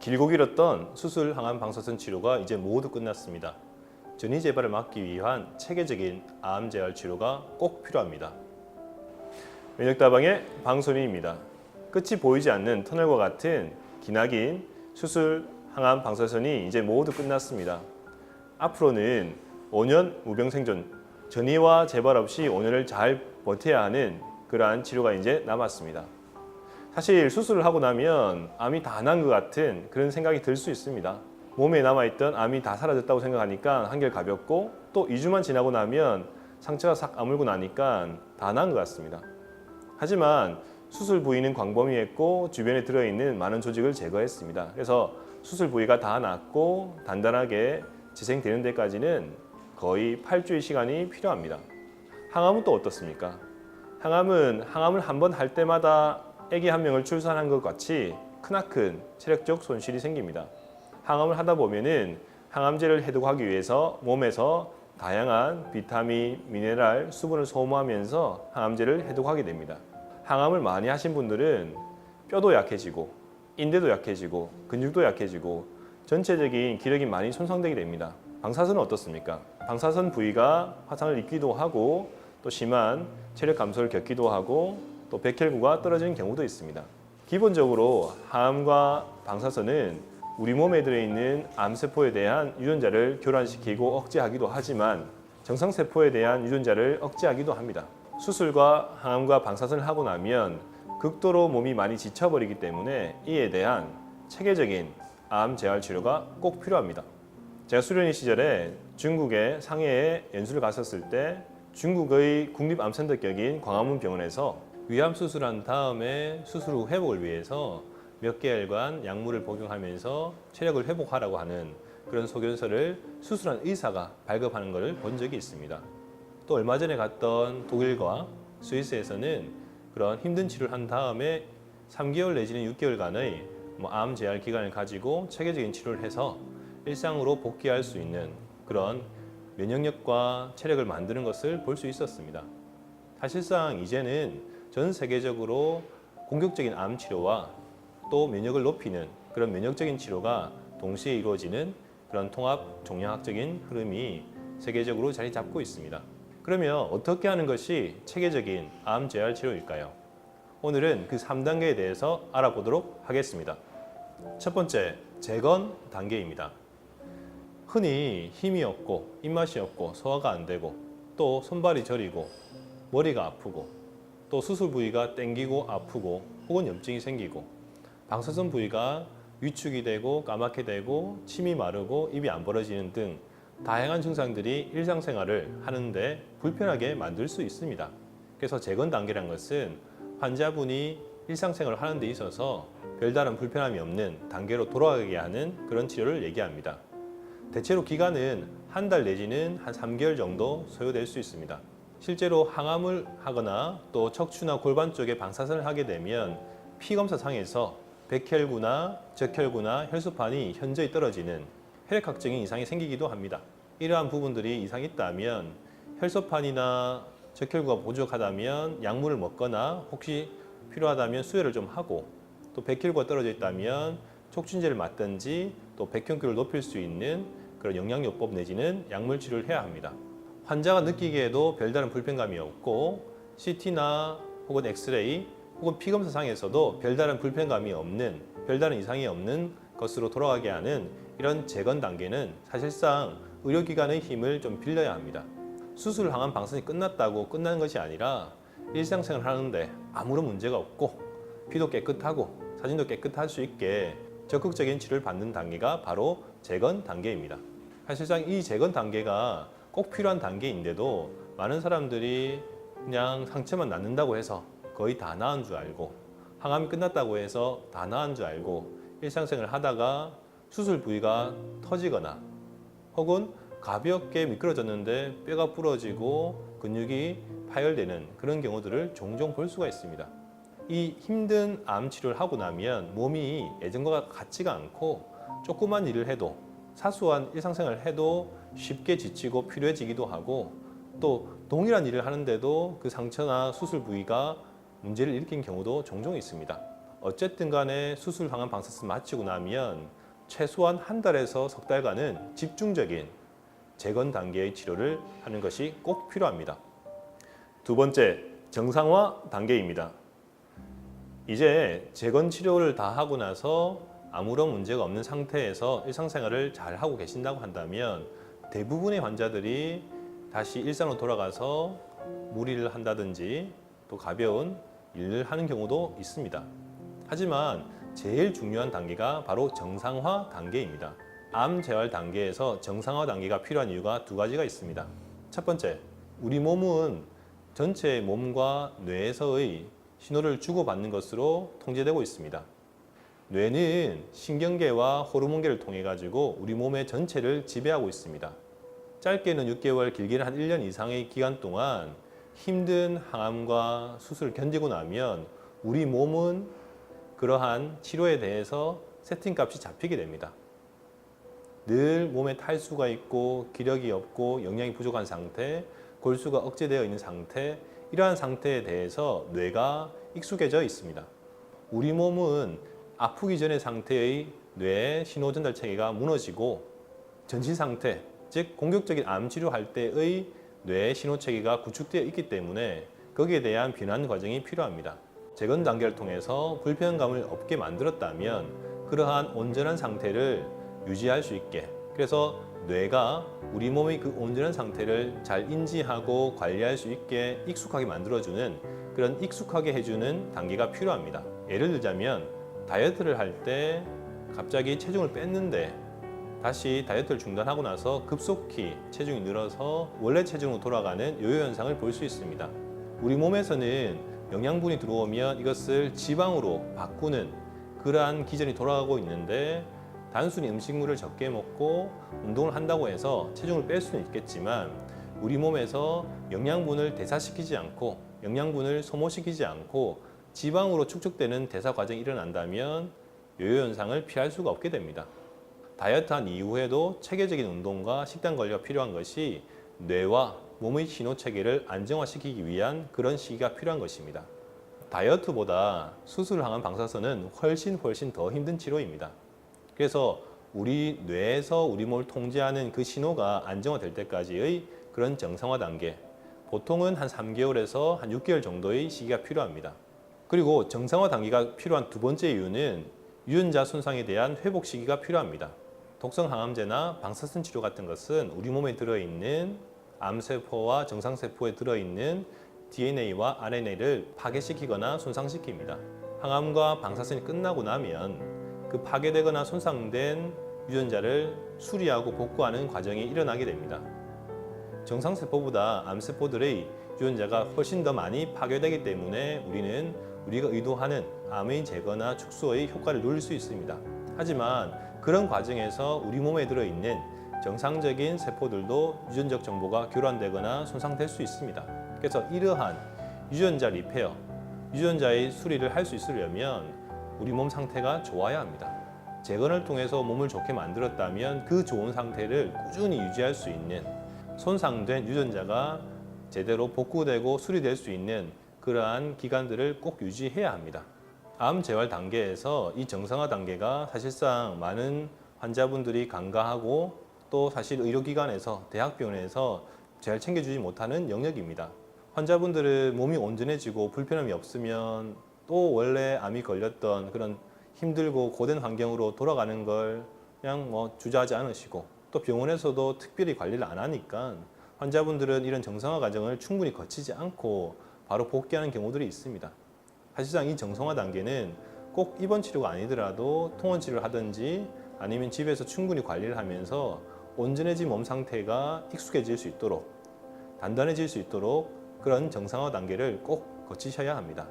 길고 길었던 수술 항암 방사선 치료가 이제 모두 끝났습니다. 전이 재발을 막기 위한 체계적인 암 재활 치료가 꼭 필요합니다. 면역다방의 방선희입니다. 끝이 보이지 않는 터널과 같은 기나긴 수술 항암 방사선이 이제 모두 끝났습니다. 앞으로는 5년 무병생존, 전이와 재발 없이 5년을 잘 버텨야 하는 그러한 치료가 이제 남았습니다. 사실 수술을 하고 나면 암이 다 난 것 같은 그런 생각이 들 수 있습니다. 몸에 남아있던 암이 다 사라졌다고 생각하니까 한결 가볍고, 또 2주만 지나고 나면 상처가 싹 아물고 나니까 다 난 것 같습니다. 하지만 수술 부위는 광범위했고 주변에 들어있는 많은 조직을 제거했습니다. 그래서 수술 부위가 다 낫고 단단하게 재생되는 데까지는 거의 8주의 시간이 필요합니다. 항암은 또 어떻습니까? 항암은 항암을 한 번 할 때마다 아기 한 명을 출산한 것 같이 크나큰 체력적 손실이 생깁니다. 항암을 하다 보면은 항암제를 해독하기 위해서 몸에서 다양한 비타민, 미네랄, 수분을 소모하면서 항암제를 해독하게 됩니다. 항암을 많이 하신 분들은 뼈도 약해지고 인대도 약해지고 근육도 약해지고 전체적인 기력이 많이 손상되게 됩니다. 방사선은 어떻습니까? 방사선 부위가 화상을 입기도 하고 또 심한 체력 감소를 겪기도 하고 또 백혈구가 떨어지는 경우도 있습니다. 기본적으로 항암과 방사선은 우리 몸에 들어있는 암세포에 대한 유전자를 교란시키고 억제하기도 하지만 정상세포에 대한 유전자를 억제하기도 합니다. 수술과 항암과 방사선을 하고 나면 극도로 몸이 많이 지쳐버리기 때문에 이에 대한 체계적인 암 재활 치료가 꼭 필요합니다. 제가 수련의 시절에 중국의 상해에 연수를 갔었을 때 중국의 국립암센터격인 광화문 병원에서 위암 수술한 다음에 수술 후 회복을 위해서 몇 개월간 약물을 복용하면서 체력을 회복하라고 하는 그런 소견서를 수술한 의사가 발급하는 것을 본 적이 있습니다. 또 얼마 전에 갔던 독일과 스위스에서는 그런 힘든 치료를 한 다음에 3개월 내지는 6개월간의 암 재활 기간을 가지고 체계적인 치료를 해서 일상으로 복귀할 수 있는 그런 면역력과 체력을 만드는 것을 볼 수 있었습니다. 사실상 이제는 전 세계적으로 공격적인 암 치료와 또 면역을 높이는 그런 면역적인 치료가 동시에 이루어지는 그런 통합 종양학적인 흐름이 세계적으로 자리 잡고 있습니다. 그러면 어떻게 하는 것이 체계적인 암 재활 치료일까요? 오늘은 그 3단계에 대해서 알아보도록 하겠습니다. 첫 번째, 재건 단계입니다. 흔히 힘이 없고 입맛이 없고 소화가 안 되고 또 손발이 저리고 머리가 아프고 또 수술 부위가 땡기고 아프고 혹은 염증이 생기고 방사선 부위가 위축이 되고 까맣게 되고 침이 마르고 입이 안 벌어지는 등 다양한 증상들이 일상생활을 하는데 불편하게 만들 수 있습니다. 그래서 재건 단계란 것은 환자분이 일상생활을 하는 데 있어서 별다른 불편함이 없는 단계로 돌아가게 하는 그런 치료를 얘기합니다. 대체로 기간은 한 달 내지는 한 3개월 정도 소요될 수 있습니다. 실제로 항암을 하거나 또 척추나 골반 쪽에 방사선을 하게 되면 피검사상에서 백혈구나 적혈구나 혈소판이 현저히 떨어지는 혈액학적인 이상이 생기기도 합니다. 이러한 부분들이 이상이 있다면 혈소판이나 적혈구가 부족하다면 약물을 먹거나 혹시 필요하다면 수혈을 좀 하고 또 백혈구가 떨어져 있다면 촉진제를 맞든지 또 백혈구를 높일 수 있는 그런 영양요법 내지는 약물 치료를 해야 합니다. 환자가 느끼기에도 별다른 불편감이 없고 CT나 혹은 엑스레이 혹은 피검사상에서도 별다른 불편감이 없는 별다른 이상이 없는 것으로 돌아가게 하는 이런 재건 단계는 사실상 의료기관의 힘을 좀 빌려야 합니다. 수술 항암 방사선이 끝났다고 끝나는 것이 아니라 일상생활을 하는데 아무런 문제가 없고 피도 깨끗하고 사진도 깨끗할 수 있게 적극적인 치료를 받는 단계가 바로 재건 단계입니다. 사실상 이 재건 단계가 꼭 필요한 단계인데도 많은 사람들이 그냥 상처만 낫는다고 해서 거의 다 나은 줄 알고 항암이 끝났다고 해서 다 나은 줄 알고 일상생활을 하다가 수술 부위가 터지거나 혹은 가볍게 미끄러졌는데 뼈가 부러지고 근육이 파열되는 그런 경우들을 종종 볼 수가 있습니다. 이 힘든 암 치료를 하고 나면 몸이 예전과 같지가 않고 조그만 일을 해도 사소한 일상생활을 해도 쉽게 지치고 피로해지기도 하고 또 동일한 일을 하는데도 그 상처나 수술 부위가 문제를 일으킨 경우도 종종 있습니다. 어쨌든 간에 수술 항암 방사선 마치고 나면 최소한 한 달에서 석 달간은 집중적인 재건 단계의 치료를 하는 것이 꼭 필요합니다. 두 번째, 정상화 단계입니다. 이제 재건 치료를 다 하고 나서 아무런 문제가 없는 상태에서 일상생활을 잘 하고 계신다고 한다면 대부분의 환자들이 다시 일상으로 돌아가서 무리를 한다든지 또 가벼운 일을 하는 경우도 있습니다. 하지만 제일 중요한 단계가 바로 정상화 단계입니다. 암 재활 단계에서 정상화 단계가 필요한 이유가 두 가지가 있습니다. 첫 번째, 우리 몸은 전체 몸과 뇌에서의 신호를 주고받는 것으로 통제되고 있습니다. 뇌는 신경계와 호르몬계를 통해 가지고 우리 몸의 전체를 지배하고 있습니다. 짧게는 6개월, 길게는 한 1년 이상의 기간 동안 힘든 항암과 수술을 견디고 나면 우리 몸은 그러한 치료에 대해서 세팅값이 잡히게 됩니다. 늘 몸에 탈수가 있고 기력이 없고 영양이 부족한 상태, 골수가 억제되어 있는 상태, 이러한 상태에 대해서 뇌가 익숙해져 있습니다. 우리 몸은 아프기 전의 상태의 뇌 신호 전달 체계가 무너지고 전시 상태, 즉 공격적인 암 치료할 때의 뇌 신호 체계가 구축되어 있기 때문에 거기에 대한 변환 과정이 필요합니다. 재건 단계를 통해서 불편감을 없게 만들었다면 그러한 온전한 상태를 유지할 수 있게, 그래서 뇌가 우리 몸의 그 온전한 상태를 잘 인지하고 관리할 수 있게 익숙하게 만들어주는 그런 익숙하게 해주는 단계가 필요합니다. 예를 들자면 다이어트를 할 때 갑자기 체중을 뺐는데 다시 다이어트를 중단하고 나서 급속히 체중이 늘어서 원래 체중으로 돌아가는 요요 현상을 볼 수 있습니다. 우리 몸에서는 영양분이 들어오면 이것을 지방으로 바꾸는 그러한 기전이 돌아가고 있는데 단순히 음식물을 적게 먹고 운동을 한다고 해서 체중을 뺄 수는 있겠지만 우리 몸에서 영양분을 대사시키지 않고 영양분을 소모시키지 않고 지방으로 축적되는 대사 과정이 일어난다면 요요 현상을 피할 수가 없게 됩니다. 다이어트한 이후에도 체계적인 운동과 식단 관리가 필요한 것이 뇌와 몸의 신호 체계를 안정화시키기 위한 그런 시기가 필요한 것입니다. 다이어트보다 수술을 항암 방사선은 훨씬 더 힘든 치료입니다. 그래서 우리 뇌에서 우리 몸을 통제하는 그 신호가 안정화될 때까지의 그런 정상화 단계, 보통은 한 3개월에서 한 6개월 정도의 시기가 필요합니다. 그리고 정상화 단계가 필요한 두 번째 이유는 유전자 손상에 대한 회복 시기가 필요합니다. 독성 항암제나 방사선 치료 같은 것은 우리 몸에 들어있는 암세포와 정상세포에 들어있는 DNA와 RNA를 파괴시키거나 손상시킵니다. 항암과 방사선이 끝나고 나면 그 파괴되거나 손상된 유전자를 수리하고 복구하는 과정이 일어나게 됩니다. 정상세포보다 암세포들의 유전자가 훨씬 더 많이 파괴되기 때문에 우리는 우리가 의도하는 암의 제거나 축소의 효과를 누릴 수 있습니다. 하지만 그런 과정에서 우리 몸에 들어있는 정상적인 세포들도 유전적 정보가 교란되거나 손상될 수 있습니다. 그래서 이러한 유전자 리페어, 유전자의 수리를 할 수 있으려면 우리 몸 상태가 좋아야 합니다. 재건을 통해서 몸을 좋게 만들었다면 그 좋은 상태를 꾸준히 유지할 수 있는, 손상된 유전자가 제대로 복구되고 수리될 수 있는 그러한 기간들을 꼭 유지해야 합니다. 암 재활 단계에서 이 정상화 단계가 사실상 많은 환자분들이 간과하고 또 사실 의료기관에서, 대학병원에서 잘 챙겨주지 못하는 영역입니다. 환자분들은 몸이 온전해지고 불편함이 없으면 또 원래 암이 걸렸던 그런 힘들고 고된 환경으로 돌아가는 걸 그냥 주저하지 않으시고, 또 병원에서도 특별히 관리를 안 하니까 환자분들은 이런 정상화 과정을 충분히 거치지 않고 바로 복귀하는 경우들이 있습니다. 사실상 이 정상화 단계는 꼭 입원 치료가 아니더라도 통원 치료를 하든지 아니면 집에서 충분히 관리를 하면서 온전해진 몸 상태가 익숙해질 수 있도록, 단단해질 수 있도록 그런 정상화 단계를 꼭 거치셔야 합니다.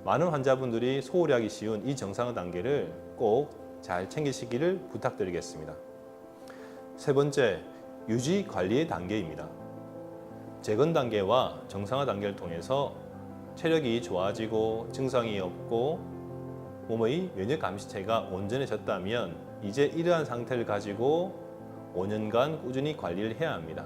많은 환자분들이 소홀히 하기 쉬운 이 정상화 단계를 꼭 잘 챙기시기를 부탁드리겠습니다. 세 번째, 유지 관리의 단계입니다. 재건 단계와 정상화 단계를 통해서 체력이 좋아지고 증상이 없고 몸의 면역 감시체가 온전해졌다면 이제 이러한 상태를 가지고 5년간 꾸준히 관리를 해야 합니다.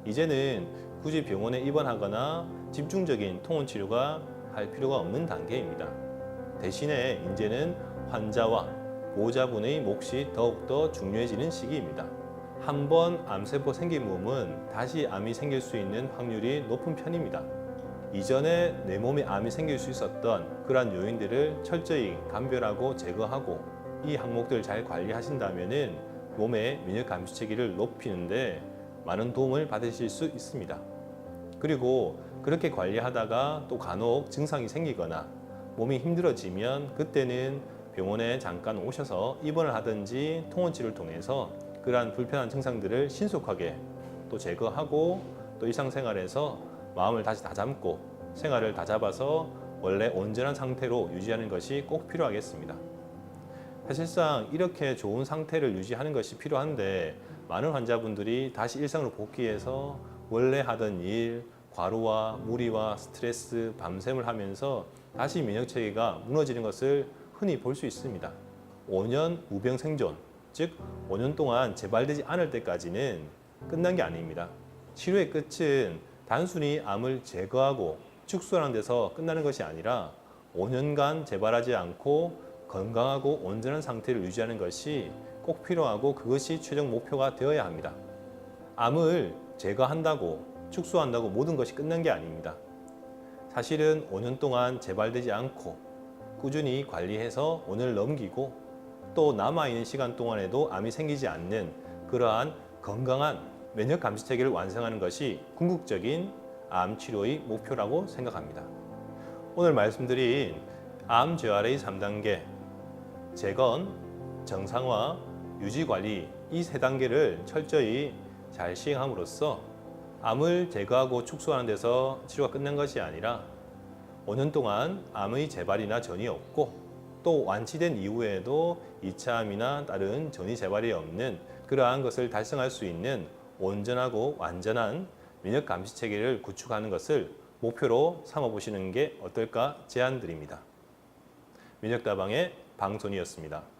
이제는 굳이 병원에 입원하거나 집중적인 통원 치료가 할 필요가 없는 단계입니다. 대신에 이제는 환자와 보호자분의 몫이 더욱더 중요해지는 시기입니다. 한번 암세포 생긴 몸은 다시 암이 생길 수 있는 확률이 높은 편입니다. 이전에 내 몸에 암이 생길 수 있었던 그러한 요인들을 철저히 감별하고 제거하고 이 항목들을 잘 관리하신다면 몸의 면역 감시 체계를 높이는데 많은 도움을 받으실 수 있습니다. 그리고 그렇게 관리하다가 또 간혹 증상이 생기거나 몸이 힘들어지면 그때는 병원에 잠깐 오셔서 입원을 하든지 통원치료를 통해서 그러한 불편한 증상들을 신속하게 또 제거하고 또 일상생활에서 마음을 다시 다잡고 생활을 다잡아서 원래 온전한 상태로 유지하는 것이 꼭 필요하겠습니다. 사실상 이렇게 좋은 상태를 유지하는 것이 필요한데 많은 환자분들이 다시 일상으로 복귀해서 원래 하던 일, 과로와 무리와 스트레스, 밤샘을 하면서 다시 면역체계가 무너지는 것을 흔히 볼 수 있습니다. 5년 무병 생존, 즉 5년 동안 재발되지 않을 때까지는 끝난 게 아닙니다. 치료의 끝은 단순히 암을 제거하고 축소하는 데서 끝나는 것이 아니라 5년간 재발하지 않고 건강하고 온전한 상태를 유지하는 것이 꼭 필요하고 그것이 최종 목표가 되어야 합니다. 암을 제거한다고 축소한다고 모든 것이 끝난 게 아닙니다. 사실은 5년 동안 재발되지 않고 꾸준히 관리해서 5년을 넘기고 또 남아있는 시간 동안에도 암이 생기지 않는 그러한 건강한 면역 감시 체계를 완성하는 것이 궁극적인 암 치료의 목표라고 생각합니다. 오늘 말씀드린 암 재활의 3단계, 재건, 정상화, 유지 관리 이 3단계를 철저히 잘 시행함으로써 암을 제거하고 축소하는 데서 치료가 끝난 것이 아니라 5년 동안 암의 재발이나 전이 없고 또 완치된 이후에도 2차 암이나 다른 전이 재발이 없는 그러한 것을 달성할 수 있는 온전하고 완전한 면역 감시 체계를 구축하는 것을 목표로 삼아 보시는 게 어떨까 제안드립니다. 면역다방의 방손이었습니다.